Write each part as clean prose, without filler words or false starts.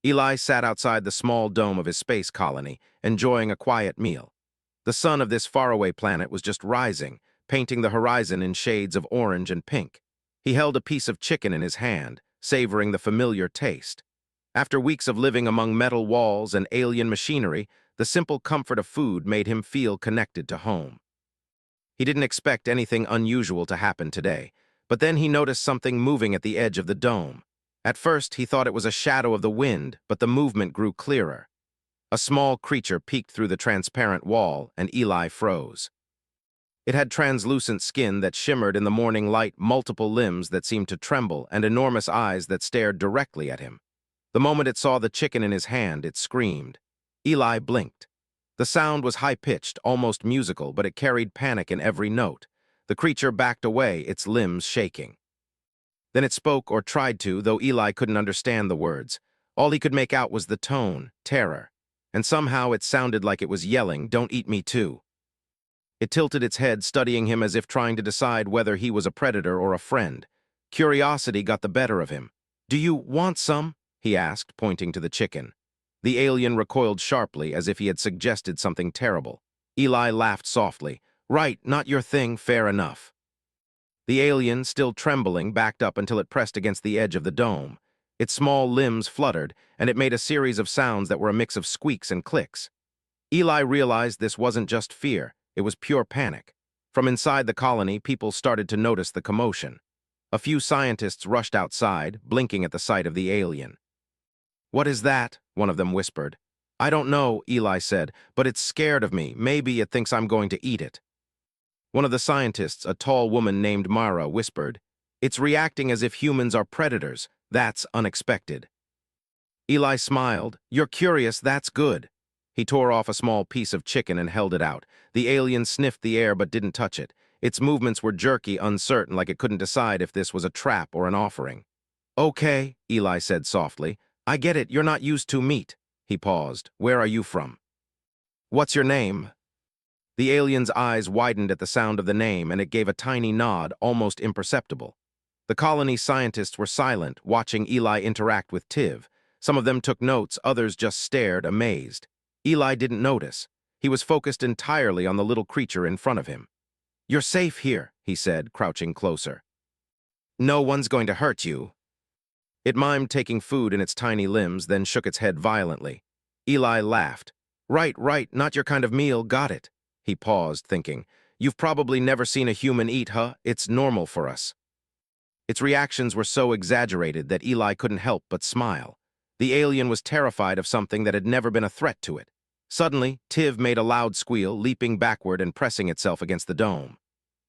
Eli sat outside the small dome of his space colony, enjoying a quiet meal. The sun of this faraway planet was just rising, painting the horizon in shades of orange and pink. He held a piece of chicken in his hand, savoring the familiar taste. After weeks of living among metal walls and alien machinery, the simple comfort of food made him feel connected to home. He didn't expect anything unusual to happen today, but then he noticed something moving at the edge of the dome. At first, he thought it was a shadow of the wind, but the movement grew clearer. A small creature peeked through the transparent wall, and Eli froze. It had translucent skin that shimmered in the morning light, multiple limbs that seemed to tremble, and enormous eyes that stared directly at him. The moment it saw the chicken in his hand, it screamed. Eli blinked. The sound was high-pitched, almost musical, but it carried panic in every note. The creature backed away, its limbs shaking. Then it spoke, or tried to, though Eli couldn't understand the words. All he could make out was the tone, terror. And somehow it sounded like it was yelling, "Don't eat me too." It tilted its head, studying him as if trying to decide whether he was a predator or a friend. Curiosity got the better of him. "Do you want some?" he asked, pointing to the chicken. The alien recoiled sharply, as if he had suggested something terrible. Eli laughed softly. "Right, not your thing, fair enough." The alien, still trembling, backed up until it pressed against the edge of the dome. Its small limbs fluttered, and it made a series of sounds that were a mix of squeaks and clicks. Eli realized this wasn't just fear, it was pure panic. From inside the colony, people started to notice the commotion. A few scientists rushed outside, blinking at the sight of the alien. "What is that?" one of them whispered. "I don't know," Eli said, "but it's scared of me. Maybe it thinks I'm going to eat it." One of the scientists, a tall woman named Mara, whispered, "It's reacting as if humans are predators. That's unexpected." Eli smiled. "You're curious, that's good." He tore off a small piece of chicken and held it out. The alien sniffed the air but didn't touch it. Its movements were jerky, uncertain, like it couldn't decide if this was a trap or an offering. "Okay," Eli said softly. "I get it, you're not used to meat." He paused. "Where are you from?" "What's your name?" The alien's eyes widened at the sound of the name, and it gave a tiny nod, almost imperceptible. The colony scientists were silent, watching Eli interact with Tiv. Some of them took notes, others just stared, amazed. Eli didn't notice. He was focused entirely on the little creature in front of him. "You're safe here," he said, crouching closer. "No one's going to hurt you." It mimed taking food in its tiny limbs, then shook its head violently. Eli laughed. Right, not your kind of meal, got it." He paused, thinking. "You've probably never seen a human eat, huh? It's normal for us." Its reactions were so exaggerated that Eli couldn't help but smile. The alien was terrified of something that had never been a threat to it. Suddenly, Tiv made a loud squeal, leaping backward and pressing itself against the dome.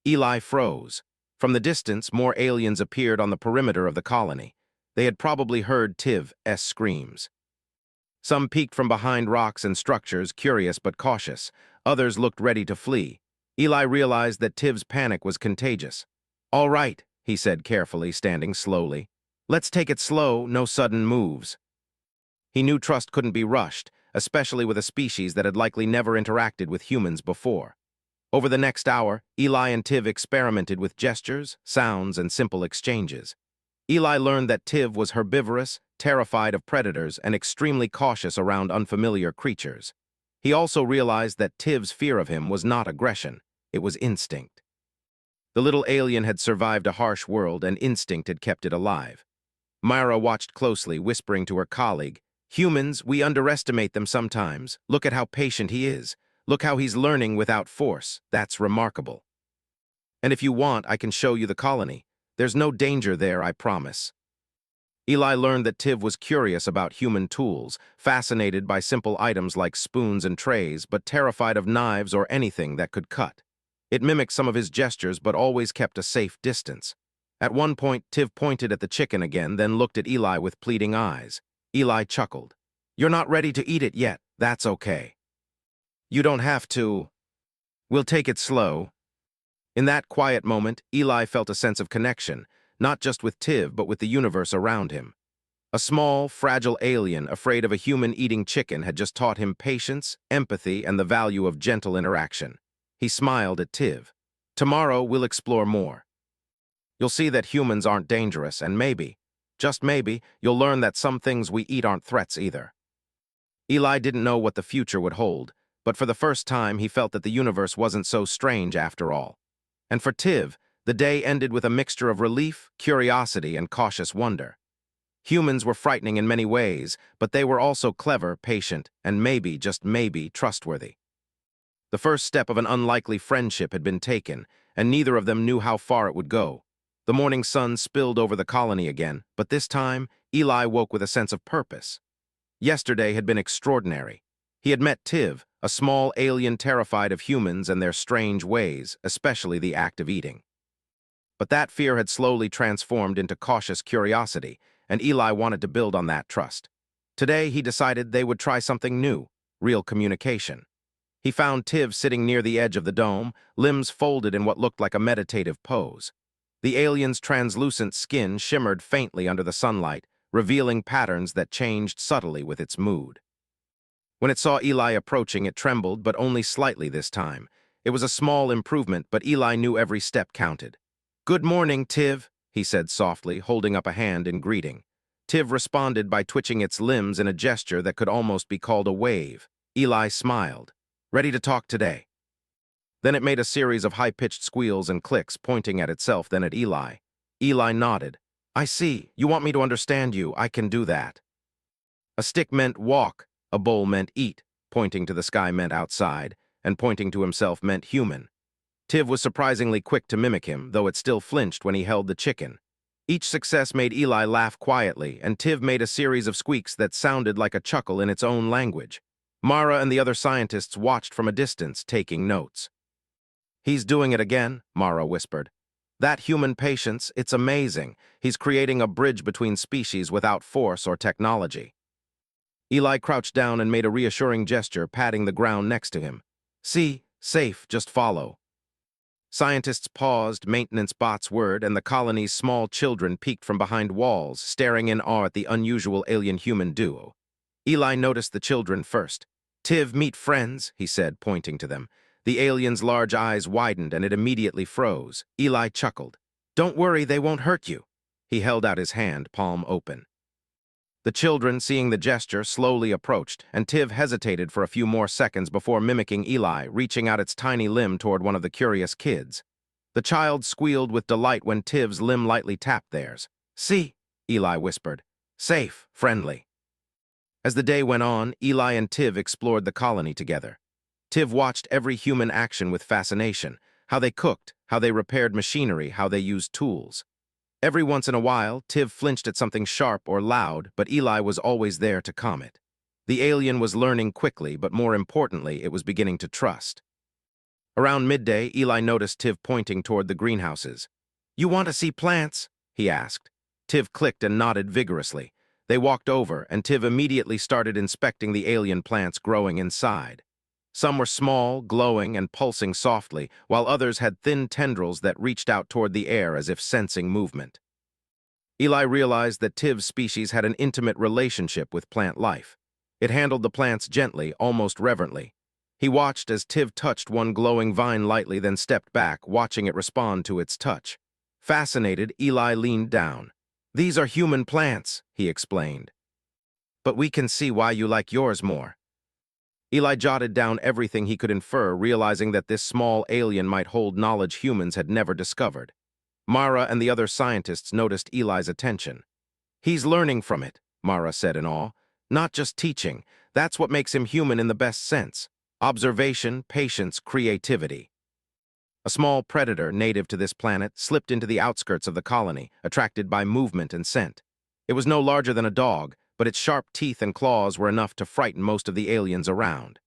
Eli froze. From the distance, more aliens appeared on the perimeter of the colony. They had probably heard Tiv's screams. Some peeked from behind rocks and structures, curious but cautious. Others looked ready to flee. Eli realized that Tiv's panic was contagious. "All right," he said carefully, standing slowly. "Let's take it slow, no sudden moves." He knew trust couldn't be rushed, especially with a species that had likely never interacted with humans before. Over the next hour, Eli and Tiv experimented with gestures, sounds, and simple exchanges. Eli learned that Tiv was herbivorous, terrified of predators, and extremely cautious around unfamiliar creatures. He also realized that Tiv's fear of him was not aggression, it was instinct. The little alien had survived a harsh world, and instinct had kept it alive. Myra watched closely, whispering to her colleague, "Humans, we underestimate them sometimes. Look at how patient he is. Look how he's learning without force. That's remarkable. And if you want, I can show you the colony. There's no danger there, I promise." Eli learned that Tiv was curious about human tools, fascinated by simple items like spoons and trays, but terrified of knives or anything that could cut. It mimicked some of his gestures, but always kept a safe distance. At one point, Tiv pointed at the chicken again, then looked at Eli with pleading eyes. Eli chuckled. "You're not ready to eat it yet. That's okay. You don't have to. We'll take it slow." In that quiet moment, Eli felt a sense of connection, not just with Tiv, but with the universe around him. A small, fragile alien afraid of a human eating chicken had just taught him patience, empathy, and the value of gentle interaction. He smiled at Tiv. "Tomorrow, we'll explore more. You'll see that humans aren't dangerous, and maybe, Just maybe, you'll learn that some things we eat aren't threats either. Eli didn't know what the future would hold, but for the first time he felt that the universe wasn't so strange after all. And for Tiv, the day ended with a mixture of relief, curiosity, and cautious wonder. Humans were frightening in many ways, but they were also clever, patient, and maybe, just maybe, trustworthy. The first step of an unlikely friendship had been taken, and neither of them knew how far it would go. The morning sun spilled over the colony again, but this time, Eli woke with a sense of purpose. Yesterday had been extraordinary. He had met Tiv, a small alien terrified of humans and their strange ways, especially the act of eating. But that fear had slowly transformed into cautious curiosity, and Eli wanted to build on that trust. Today, he decided they would try something new, real communication. He found Tiv sitting near the edge of the dome, limbs folded in what looked like a meditative pose. The alien's translucent skin shimmered faintly under the sunlight, revealing patterns that changed subtly with its mood. When it saw Eli approaching, it trembled, but only slightly this time. It was a small improvement, but Eli knew every step counted. "Good morning, Tiv," he said softly, holding up a hand in greeting. Tiv responded by twitching its limbs in a gesture that could almost be called a wave. Eli smiled. "Ready to talk today?" Then it made a series of high-pitched squeals and clicks, pointing at itself, then at Eli. Eli nodded. "I see. You want me to understand you. I can do that." A stick meant walk, a bowl meant eat, pointing to the sky meant outside, and pointing to himself meant human. Tiv was surprisingly quick to mimic him, though it still flinched when he held the chicken. Each success made Eli laugh quietly, and Tiv made a series of squeaks that sounded like a chuckle in its own language. Mara and the other scientists watched from a distance, taking notes. "He's doing it again," Mara whispered. "That human patience, it's amazing. He's creating a bridge between species without force or technology." Eli crouched down and made a reassuring gesture, patting the ground next to him. "See, safe, just follow." Scientists paused, maintenance bots whirred, and the colony's small children peeked from behind walls, staring in awe at the unusual alien-human duo. Eli noticed the children first. "Tiv, meet friends," he said, pointing to them. The alien's large eyes widened, and it immediately froze. Eli chuckled. "Don't worry, they won't hurt you." He held out his hand, palm open. The children, seeing the gesture, slowly approached, and Tiv hesitated for a few more seconds before mimicking Eli, reaching out its tiny limb toward one of the curious kids. The child squealed with delight when Tiv's limb lightly tapped theirs. "See," Eli whispered. "Safe, friendly." As the day went on, Eli and Tiv explored the colony together. Tiv watched every human action with fascination, how they cooked, how they repaired machinery, how they used tools. Every once in a while, Tiv flinched at something sharp or loud, but Eli was always there to calm it. The alien was learning quickly, but more importantly, it was beginning to trust. Around midday, Eli noticed Tiv pointing toward the greenhouses. "You want to see plants?" he asked. Tiv clicked and nodded vigorously. They walked over, and Tiv immediately started inspecting the alien plants growing inside. Some were small, glowing, and pulsing softly, while others had thin tendrils that reached out toward the air as if sensing movement. Eli realized that Tiv's species had an intimate relationship with plant life. It handled the plants gently, almost reverently. He watched as Tiv touched one glowing vine lightly, then stepped back, watching it respond to its touch. Fascinated, Eli leaned down. "These are human plants," he explained. "But we can see why you like yours more." Eli jotted down everything he could infer, realizing that this small alien might hold knowledge humans had never discovered. Mara and the other scientists noticed Eli's attention. "He's learning from it," Mara said in awe. "Not just teaching. That's what makes him human in the best sense. Observation, patience, creativity." A small predator native to this planet slipped into the outskirts of the colony, attracted by movement and scent. It was no larger than a dog, but its sharp teeth and claws were enough to frighten most of the aliens around.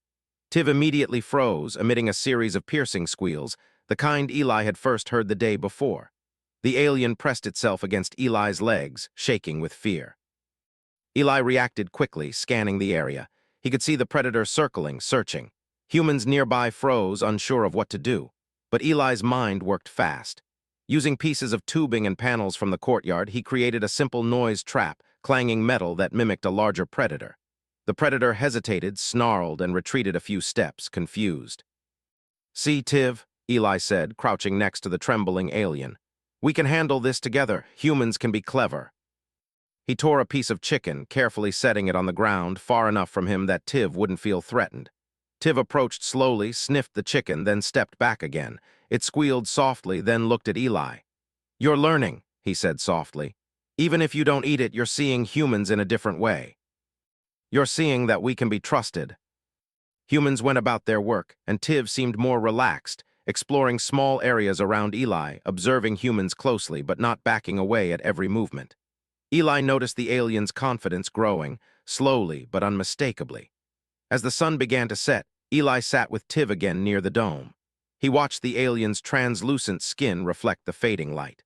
Tiv immediately froze, emitting a series of piercing squeals, the kind Eli had first heard the day before. The alien pressed itself against Eli's legs, shaking with fear. Eli reacted quickly, scanning the area. He could see the predator circling, searching. Humans nearby froze, unsure of what to do. But Eli's mind worked fast. Using pieces of tubing and panels from the courtyard, he created a simple noise trap, clanging metal that mimicked a larger predator. The predator hesitated, snarled, and retreated a few steps, confused. "See, Tiv," Eli said, crouching next to the trembling alien. "We can handle this together. Humans can be clever." He tore a piece of chicken, carefully setting it on the ground far enough from him that Tiv wouldn't feel threatened. Tiv approached slowly, sniffed the chicken, then stepped back again. It squealed softly, then looked at Eli. "You're learning," he said softly. "Even if you don't eat it, you're seeing humans in a different way. You're seeing that we can be trusted." Humans went about their work, and Tiv seemed more relaxed, exploring small areas around Eli, observing humans closely but not backing away at every movement. Eli noticed the alien's confidence growing, slowly but unmistakably. As the sun began to set, Eli sat with Tiv again near the dome. He watched the alien's translucent skin reflect the fading light.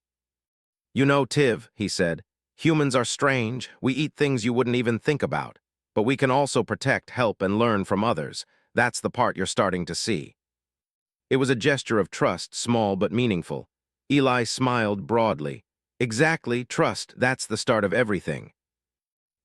"You know, Tiv," he said, "humans are strange. We eat things you wouldn't even think about. But we can also protect, help, and learn from others. That's the part you're starting to see." It was a gesture of trust, small but meaningful. Eli smiled broadly. "Exactly, trust, that's the start of everything."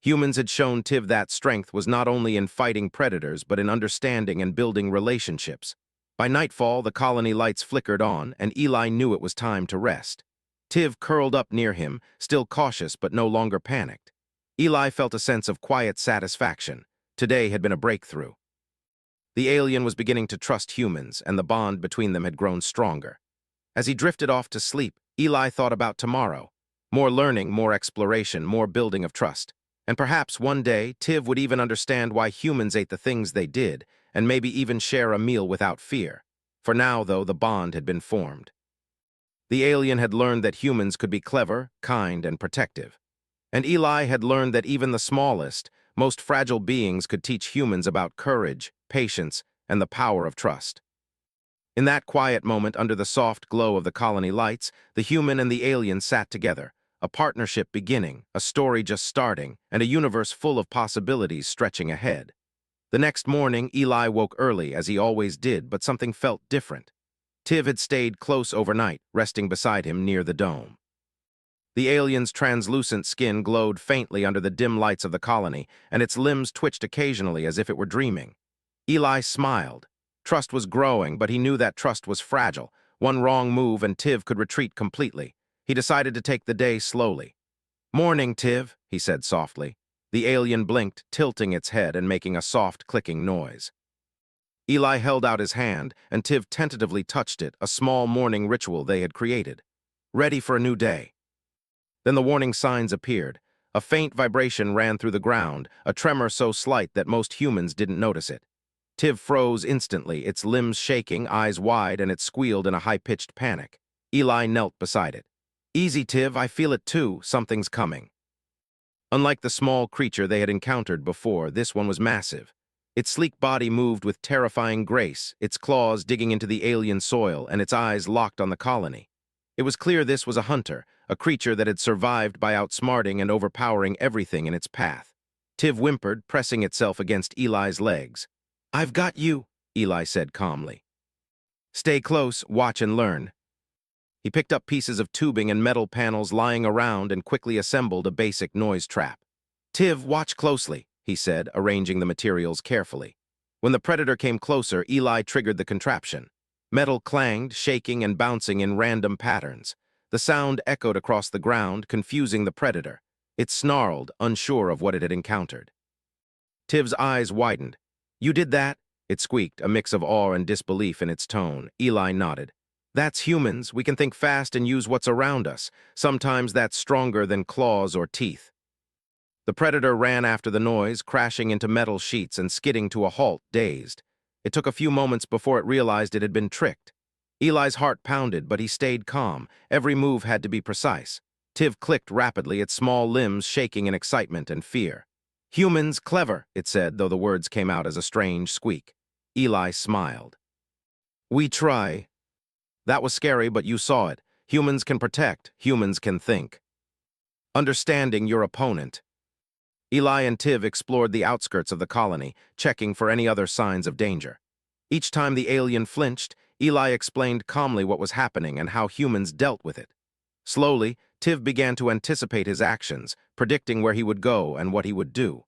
Humans had shown Tiv that strength was not only in fighting predators, but in understanding and building relationships. By nightfall, the colony lights flickered on, and Eli knew it was time to rest. Tiv curled up near him, still cautious but no longer panicked. Eli felt a sense of quiet satisfaction. Today had been a breakthrough. The alien was beginning to trust humans, and the bond between them had grown stronger. As he drifted off to sleep, Eli thought about tomorrow. More learning, more exploration, more building of trust. And perhaps one day, Tiv would even understand why humans ate the things they did, and maybe even share a meal without fear. For now, though, the bond had been formed. The alien had learned that humans could be clever, kind, and protective. And Eli had learned that even the smallest, most fragile beings could teach humans about courage, patience, and the power of trust. In that quiet moment under the soft glow of the colony lights, the human and the alien sat together, a partnership beginning, a story just starting, and a universe full of possibilities stretching ahead. The next morning, Eli woke early, as he always did, but something felt different. Tiv had stayed close overnight, resting beside him near the dome. The alien's translucent skin glowed faintly under the dim lights of the colony, and its limbs twitched occasionally as if it were dreaming. Eli smiled. Trust was growing, but he knew that trust was fragile. One wrong move and Tiv could retreat completely. He decided to take the day slowly. "Morning, Tiv," he said softly. The alien blinked, tilting its head and making a soft, clicking noise. Eli held out his hand, and Tiv tentatively touched it, a small morning ritual they had created. Ready for a new day. Then the warning signs appeared. A faint vibration ran through the ground, a tremor so slight that most humans didn't notice it. Tiv froze instantly, its limbs shaking, eyes wide, and it squealed in a high-pitched panic. Eli knelt beside it. "Easy, Tiv, I feel it too. Something's coming." Unlike the small creature they had encountered before, this one was massive. Its sleek body moved with terrifying grace, its claws digging into the alien soil and its eyes locked on the colony. It was clear this was a hunter, a creature that had survived by outsmarting and overpowering everything in its path. Tiv whimpered, pressing itself against Eli's legs. "I've got you," Eli said calmly. "Stay close, watch and learn." He picked up pieces of tubing and metal panels lying around and quickly assembled a basic noise trap. "Tiv, watch closely," he said, arranging the materials carefully. When the predator came closer, Eli triggered the contraption. Metal clanged, shaking and bouncing in random patterns. The sound echoed across the ground, confusing the predator. It snarled, unsure of what it had encountered. Tiv's eyes widened. "You did that?" It squeaked, a mix of awe and disbelief in its tone. Eli nodded. "That's humans. We can think fast and use what's around us. Sometimes that's stronger than claws or teeth." The predator ran after the noise, crashing into metal sheets and skidding to a halt, dazed. It took a few moments before it realized it had been tricked. Eli's heart pounded, but he stayed calm. Every move had to be precise. Tiv clicked rapidly, its small limbs shaking in excitement and fear. "Humans, clever," it said, though the words came out as a strange squeak. Eli smiled. "We try." "That was scary, but you saw it. Humans can protect, humans can think." "Understanding your opponent." Eli and Tiv explored the outskirts of the colony, checking for any other signs of danger. Each time the alien flinched, Eli explained calmly what was happening and how humans dealt with it. Slowly, Tiv began to anticipate his actions, predicting where he would go and what he would do.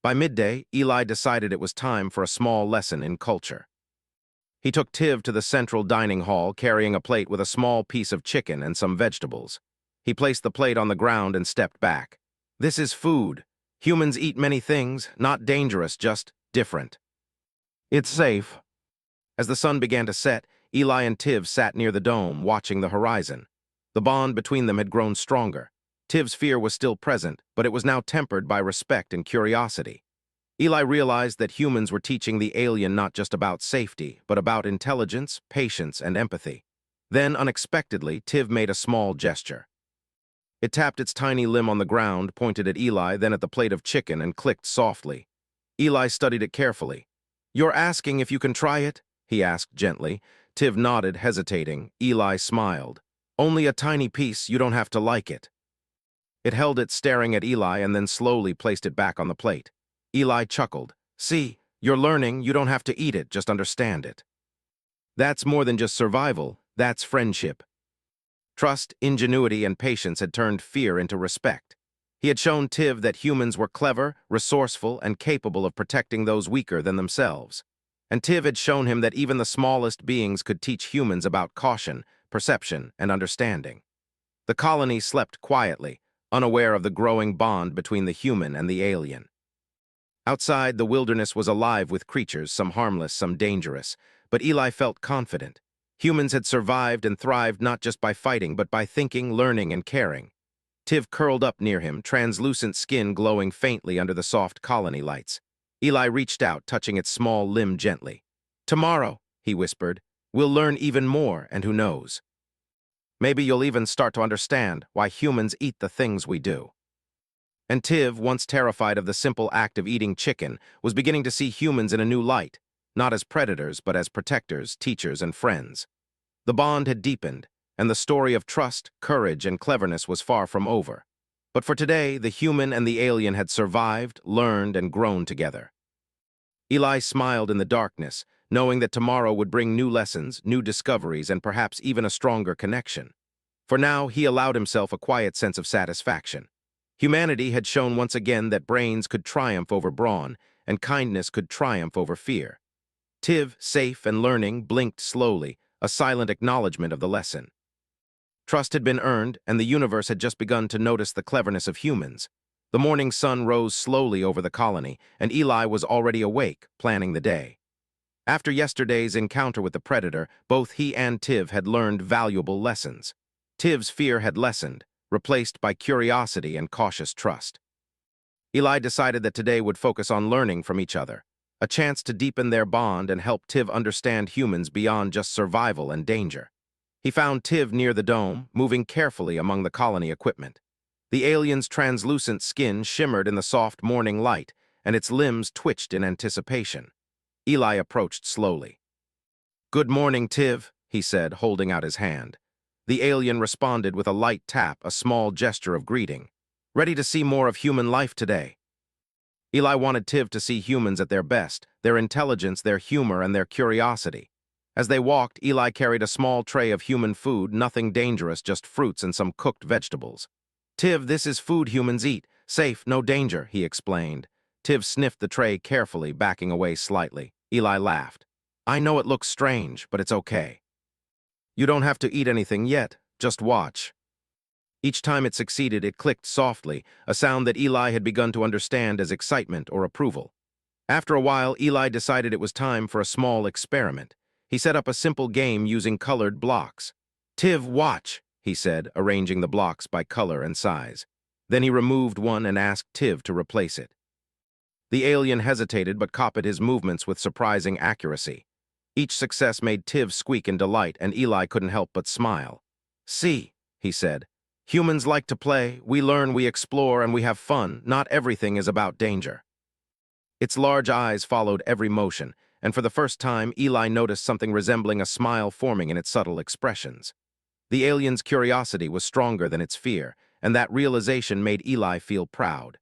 By midday, Eli decided it was time for a small lesson in culture. He took Tiv to the central dining hall, carrying a plate with a small piece of chicken and some vegetables. He placed the plate on the ground and stepped back. This is food. Humans eat many things, not dangerous, just different. It's safe. As the sun began to set, Eli and Tiv sat near the dome, watching the horizon. The bond between them had grown stronger. Tiv's fear was still present, but it was now tempered by respect and curiosity. Eli realized that humans were teaching the alien not just about safety, but about intelligence, patience, and empathy. Then, unexpectedly, Tiv made a small gesture. It tapped its tiny limb on the ground, pointed at Eli, then at the plate of chicken, and clicked softly. Eli studied it carefully. "You're asking if you can try it?" he asked gently. Tiv nodded, hesitating. Eli smiled. "Only a tiny piece, you don't have to like it." It held it staring at Eli and then slowly placed it back on the plate. Eli chuckled. "See, you're learning, you don't have to eat it, just understand it. That's more than just survival, that's friendship." Trust, ingenuity, and patience had turned fear into respect. He had shown Tiv that humans were clever, resourceful, and capable of protecting those weaker than themselves. And Tiv had shown him that even the smallest beings could teach humans about caution, perception, and understanding. The colony slept quietly, unaware of the growing bond between the human and the alien. Outside, the wilderness was alive with creatures, some harmless, some dangerous, but Eli felt confident. Humans had survived and thrived not just by fighting, but by thinking, learning, and caring. Tiv curled up near him, translucent skin glowing faintly under the soft colony lights. Eli reached out, touching its small limb gently. "Tomorrow," he whispered, "we'll learn even more, and who knows? Maybe you'll even start to understand why humans eat the things we do." And Tiv, once terrified of the simple act of eating chicken, was beginning to see humans in a new light, not as predators, but as protectors, teachers, and friends. The bond had deepened, and the story of trust, courage, and cleverness was far from over. But for today, the human and the alien had survived, learned, and grown together. Eli smiled in the darkness, knowing that tomorrow would bring new lessons, new discoveries, and perhaps even a stronger connection. For now, he allowed himself a quiet sense of satisfaction. Humanity had shown once again that brains could triumph over brawn, and kindness could triumph over fear. Tiv, safe and learning, blinked slowly, a silent acknowledgement of the lesson. Trust had been earned, and the universe had just begun to notice the cleverness of humans. The morning sun rose slowly over the colony, and Eli was already awake, planning the day. After yesterday's encounter with the predator, both he and Tiv had learned valuable lessons. Tiv's fear had lessened, replaced by curiosity and cautious trust. Eli decided that today would focus on learning from each other, a chance to deepen their bond and help Tiv understand humans beyond just survival and danger. He found Tiv near the dome, moving carefully among the colony equipment. The alien's translucent skin shimmered in the soft morning light, and its limbs twitched in anticipation. Eli approached slowly. "Good morning, Tiv," he said, holding out his hand. The alien responded with a light tap, a small gesture of greeting. "Ready to see more of human life today?" Eli wanted Tiv to see humans at their best, their intelligence, their humor, and their curiosity. As they walked, Eli carried a small tray of human food, nothing dangerous, just fruits and some cooked vegetables. "Tiv, this is food humans eat. Safe, no danger," he explained. Tiv sniffed the tray carefully, backing away slightly. Eli laughed. "I know it looks strange, but it's okay. You don't have to eat anything yet, just watch." Each time it succeeded, it clicked softly, a sound that Eli had begun to understand as excitement or approval. After a while, Eli decided it was time for a small experiment. He set up a simple game using colored blocks. "Tiv, watch," he said, arranging the blocks by color and size. Then he removed one and asked Tiv to replace it. The alien hesitated but copied his movements with surprising accuracy. Each success made Tiv squeak in delight, and Eli couldn't help but smile. "See," he said, "humans like to play, we learn, we explore, and we have fun. Not everything is about danger." Its large eyes followed every motion, and for the first time, Eli noticed something resembling a smile forming in its subtle expressions. The alien's curiosity was stronger than its fear, and that realization made Eli feel proud.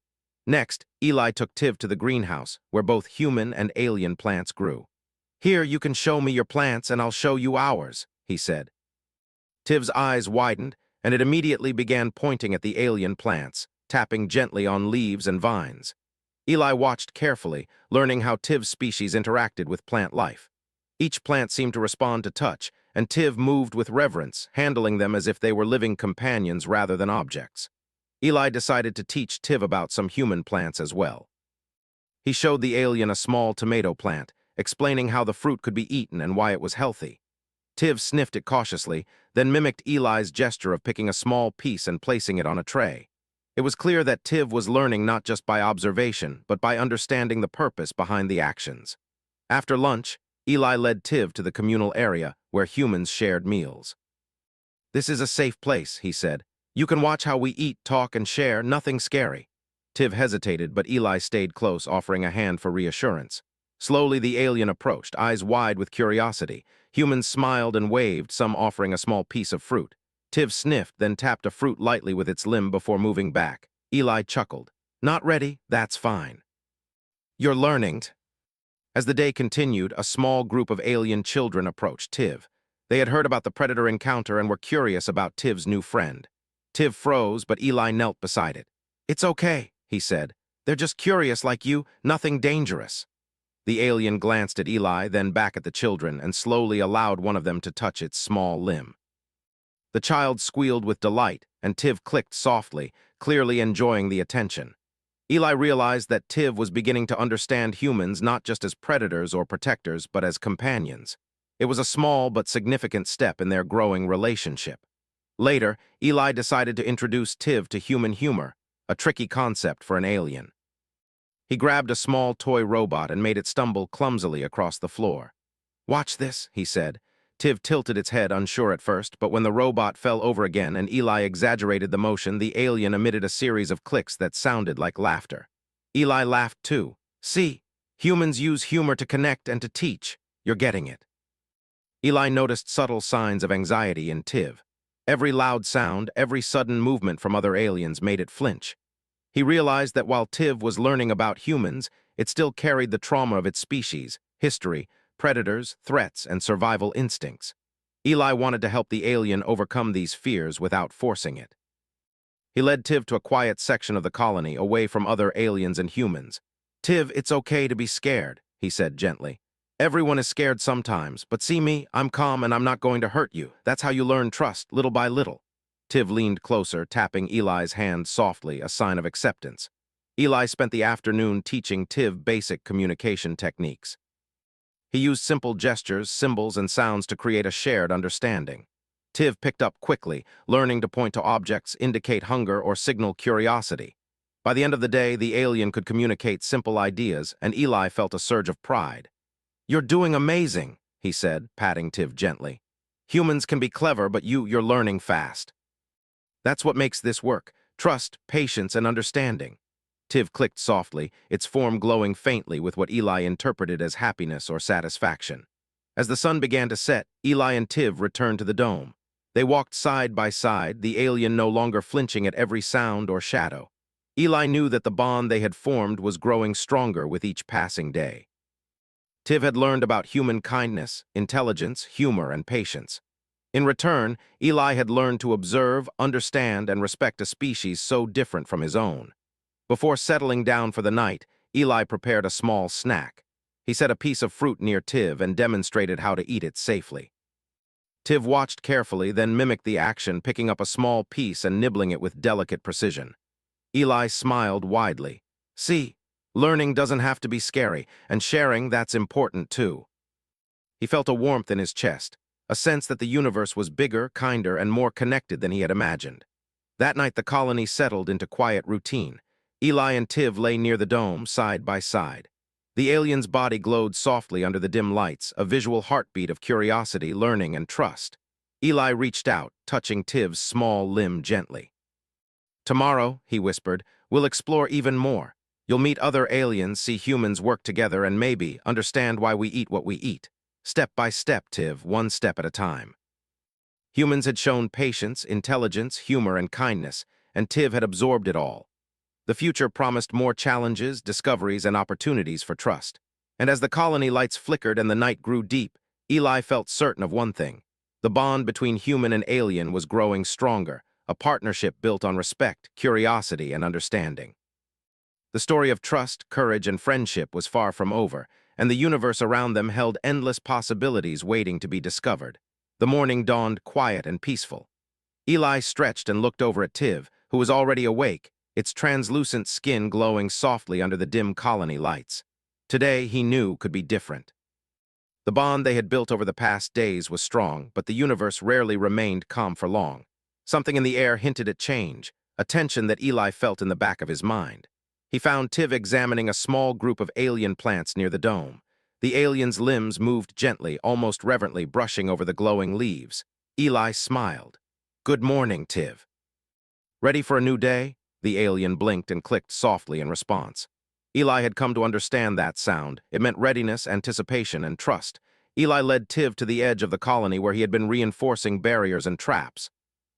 Next, Eli took Tiv to the greenhouse, where both human and alien plants grew. "Here, you can show me your plants, and I'll show you ours," he said. Tiv's eyes widened, and it immediately began pointing at the alien plants, tapping gently on leaves and vines. Eli watched carefully, learning how Tiv's species interacted with plant life. Each plant seemed to respond to touch, and Tiv moved with reverence, handling them as if they were living companions rather than objects. Eli decided to teach Tiv about some human plants as well. He showed the alien a small tomato plant, explaining how the fruit could be eaten and why it was healthy. Tiv sniffed it cautiously, then mimicked Eli's gesture of picking a small piece and placing it on a tray. It was clear that Tiv was learning not just by observation, but by understanding the purpose behind the actions. After lunch, Eli led Tiv to the communal area where humans shared meals. "This is a safe place," he said. "You can watch how we eat, talk, and share, nothing scary." Tiv hesitated, but Eli stayed close, offering a hand for reassurance. Slowly, the alien approached, eyes wide with curiosity. Humans smiled and waved, some offering a small piece of fruit. Tiv sniffed, then tapped a fruit lightly with its limb before moving back. Eli chuckled. "Not ready? That's fine. You're learning." As the day continued, a small group of alien children approached Tiv. They had heard about the predator encounter and were curious about Tiv's new friend. Tiv froze, but Eli knelt beside it. "It's okay," he said. "They're just curious like you, nothing dangerous." The alien glanced at Eli, then back at the children, and slowly allowed one of them to touch its small limb. The child squealed with delight, and Tiv clicked softly, clearly enjoying the attention. Eli realized that Tiv was beginning to understand humans not just as predators or protectors, but as companions. It was a small but significant step in their growing relationship. Later, Eli decided to introduce Tiv to human humor, a tricky concept for an alien. He grabbed a small toy robot and made it stumble clumsily across the floor. "Watch this," he said. Tiv tilted its head, unsure at first, but when the robot fell over again and Eli exaggerated the motion, the alien emitted a series of clicks that sounded like laughter. Eli laughed too. "See, humans use humor to connect and to teach. You're getting it." Eli noticed subtle signs of anxiety in Tiv. Every loud sound, every sudden movement from other aliens made it flinch. He realized that while Tiv was learning about humans, it still carried the trauma of its species, history, predators, threats, and survival instincts. Eli wanted to help the alien overcome these fears without forcing it. He led Tiv to a quiet section of the colony, away from other aliens and humans. "Tiv, it's okay to be scared," he said gently. "Everyone is scared sometimes, but see me, I'm calm and I'm not going to hurt you. That's how you learn trust, little by little." Tiv leaned closer, tapping Eli's hand softly, a sign of acceptance. Eli spent the afternoon teaching Tiv basic communication techniques. He used simple gestures, symbols, and sounds to create a shared understanding. Tiv picked up quickly, learning to point to objects, indicate hunger, or signal curiosity. By the end of the day, the alien could communicate simple ideas, and Eli felt a surge of pride. "You're doing amazing," he said, patting Tiv gently. "Humans can be clever, but you're learning fast. That's what makes this work: trust, patience, and understanding." Tiv clicked softly, its form glowing faintly with what Eli interpreted as happiness or satisfaction. As the sun began to set, Eli and Tiv returned to the dome. They walked side by side, the alien no longer flinching at every sound or shadow. Eli knew that the bond they had formed was growing stronger with each passing day. Tiv had learned about human kindness, intelligence, humor, and patience. In return, Eli had learned to observe, understand, and respect a species so different from his own. Before settling down for the night, Eli prepared a small snack. He set a piece of fruit near Tiv and demonstrated how to eat it safely. Tiv watched carefully, then mimicked the action, picking up a small piece and nibbling it with delicate precision. Eli smiled widely. "See, learning doesn't have to be scary, and sharing, that's important too." He felt a warmth in his chest, a sense that the universe was bigger, kinder, and more connected than he had imagined. That night, the colony settled into quiet routine. Eli and Tiv lay near the dome, side by side. The alien's body glowed softly under the dim lights, a visual heartbeat of curiosity, learning, and trust. Eli reached out, touching Tiv's small limb gently. "Tomorrow," he whispered, "we'll explore even more. You'll meet other aliens, see humans work together, and maybe understand why we eat what we eat. Step by step, Tiv, one step at a time." Humans had shown patience, intelligence, humor, and kindness, and Tiv had absorbed it all. The future promised more challenges, discoveries, and opportunities for trust. And as the colony lights flickered and the night grew deep, Eli felt certain of one thing: the bond between human and alien was growing stronger, a partnership built on respect, curiosity, and understanding. The story of trust, courage, and friendship was far from over, and the universe around them held endless possibilities waiting to be discovered. The morning dawned quiet and peaceful. Eli stretched and looked over at Tiv, who was already awake, its translucent skin glowing softly under the dim colony lights. Today, he knew, could be different. The bond they had built over the past days was strong, but the universe rarely remained calm for long. Something in the air hinted at change, a tension that Eli felt in the back of his mind. He found Tiv examining a small group of alien plants near the dome. The alien's limbs moved gently, almost reverently, brushing over the glowing leaves. Eli smiled. "Good morning, Tiv." "Ready for a new day?" The alien blinked and clicked softly in response. Eli had come to understand that sound. It meant readiness, anticipation, and trust. Eli led Tiv to the edge of the colony where he had been reinforcing barriers and traps.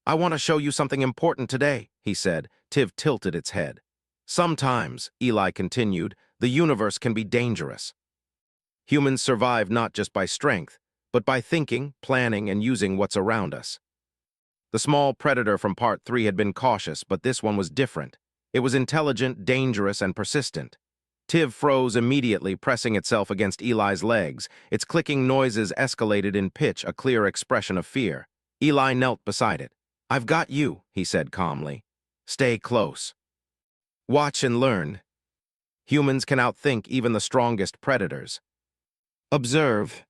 "I want to show you something important today," he said. Tiv tilted its head. "Sometimes," Eli continued, "the universe can be dangerous. Humans survive not just by strength, but by thinking, planning, and using what's around us." The small predator from Part 3 had been cautious, but this one was different. It was intelligent, dangerous, and persistent. Tiv froze immediately, pressing itself against Eli's legs. Its clicking noises escalated in pitch, a clear expression of fear. Eli knelt beside it. "I've got you," he said calmly. "Stay close. Watch and learn. Humans can outthink even the strongest predators. Observe."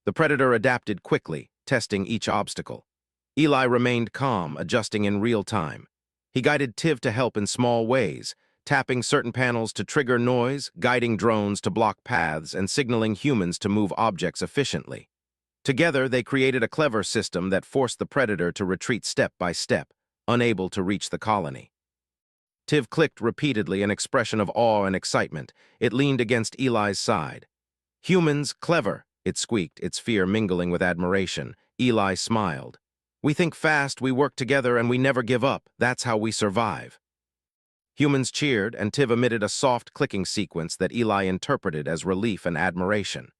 The predator adapted quickly, testing each obstacle. Eli remained calm, adjusting in real time. He guided Tiv to help in small ways, tapping certain panels to trigger noise, guiding drones to block paths, and signaling humans to move objects efficiently. Together, they created a clever system that forced the predator to retreat step by step, unable to reach the colony. Tiv clicked repeatedly, an expression of awe and excitement. It leaned against Eli's side. "Humans, clever," it squeaked, its fear mingling with admiration. Eli smiled. "We think fast, we work together, and we never give up. That's how we survive." Humans cheered, and Tiv emitted a soft clicking sequence that Eli interpreted as relief and admiration.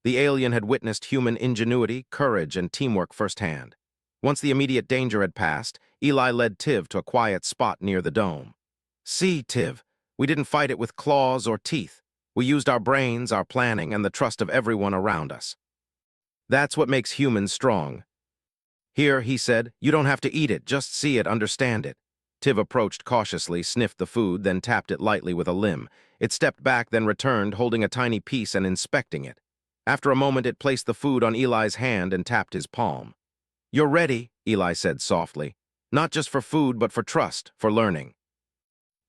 The alien had witnessed human ingenuity, courage, and teamwork firsthand. Once the immediate danger had passed, Eli led Tiv to a quiet spot near the dome. "See, Tiv, we didn't fight it with claws or teeth. We used our brains, our planning, and the trust of everyone around us. That's what makes humans strong. Here," he said, "you don't have to eat it, just see it, understand it." Tiv approached cautiously, sniffed the food, then tapped it lightly with a limb. It stepped back, then returned, holding a tiny piece and inspecting it. After a moment, it placed the food on Eli's hand and tapped his palm. "You're ready," Eli said softly. "Not just for food, but for trust, for learning.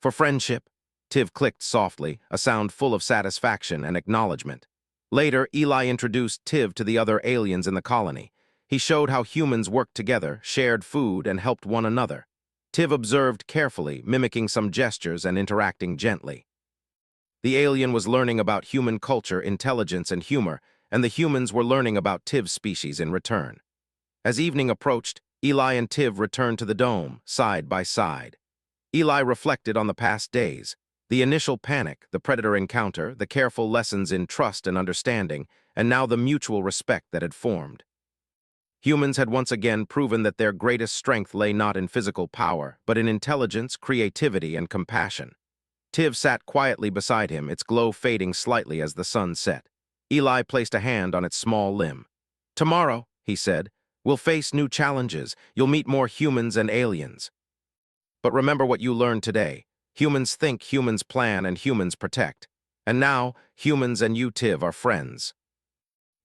For friendship." Tiv clicked softly, a sound full of satisfaction and acknowledgement. Later, Eli introduced Tiv to the other aliens in the colony. He showed how humans worked together, shared food, and helped one another. Tiv observed carefully, mimicking some gestures and interacting gently. The alien was learning about human culture, intelligence, and humor, and the humans were learning about Tiv's species in return. As evening approached, Eli and Tiv returned to the dome, side by side. Eli reflected on the past days. The initial panic, the predator encounter, the careful lessons in trust and understanding, and now the mutual respect that had formed. Humans had once again proven that their greatest strength lay not in physical power, but in intelligence, creativity, and compassion. Tiv sat quietly beside him, its glow fading slightly as the sun set. Eli placed a hand on its small limb. "Tomorrow," he said, "we'll face new challenges. You'll meet more humans and aliens. But remember what you learned today. Humans think, humans plan, and humans protect. And now, humans and you, Tiv, are friends."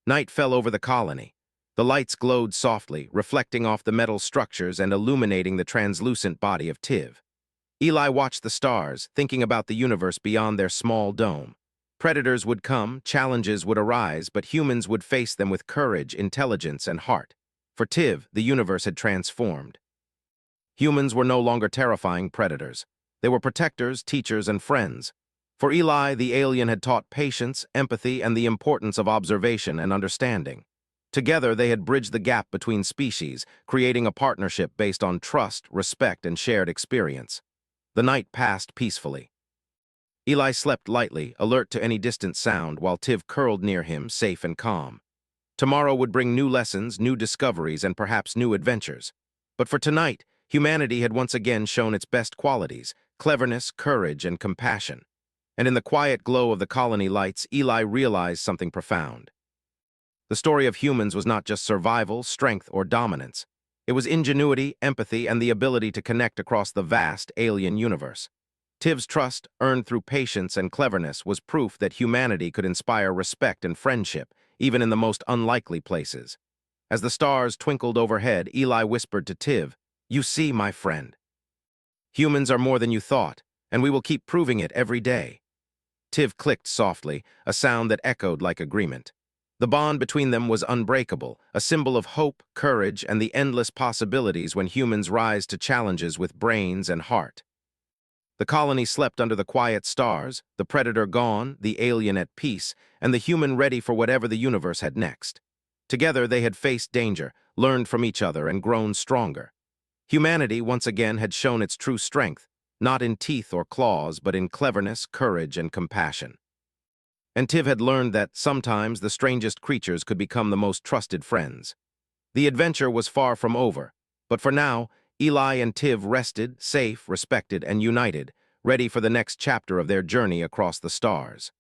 Night fell over the colony. The lights glowed softly, reflecting off the metal structures and illuminating the translucent body of Tiv. Eli watched the stars, thinking about the universe beyond their small dome. Predators would come, challenges would arise, but humans would face them with courage, intelligence, and heart. For Tiv, the universe had transformed. Humans were no longer terrifying predators. They were protectors, teachers, and friends. For Eli, the alien had taught patience, empathy, and the importance of observation and understanding. Together, they had bridged the gap between species, creating a partnership based on trust, respect, and shared experience. The night passed peacefully. Eli slept lightly, alert to any distant sound, while Tiv curled near him, safe and calm. Tomorrow would bring new lessons, new discoveries, and perhaps new adventures. But for tonight, humanity had once again shown its best qualities: cleverness, courage, and compassion. And in the quiet glow of the colony lights, Eli realized something profound. The story of humans was not just survival, strength, or dominance. It was ingenuity, empathy, and the ability to connect across the vast alien universe. Tiv's trust, earned through patience and cleverness, was proof that humanity could inspire respect and friendship, even in the most unlikely places. As the stars twinkled overhead, Eli whispered to Tiv, "You see, my friend, humans are more than you thought, and we will keep proving it every day." Tiv clicked softly, a sound that echoed like agreement. The bond between them was unbreakable, a symbol of hope, courage, and the endless possibilities when humans rise to challenges with brains and heart. The colony slept under the quiet stars, the predator gone, the alien at peace, and the human ready for whatever the universe had next. Together they had faced danger, learned from each other, and grown stronger. Humanity once again had shown its true strength, not in teeth or claws, but in cleverness, courage, and compassion. And Tiv had learned that sometimes the strangest creatures could become the most trusted friends. The adventure was far from over, but for now, Eli and Tiv rested, safe, respected, and united, ready for the next chapter of their journey across the stars.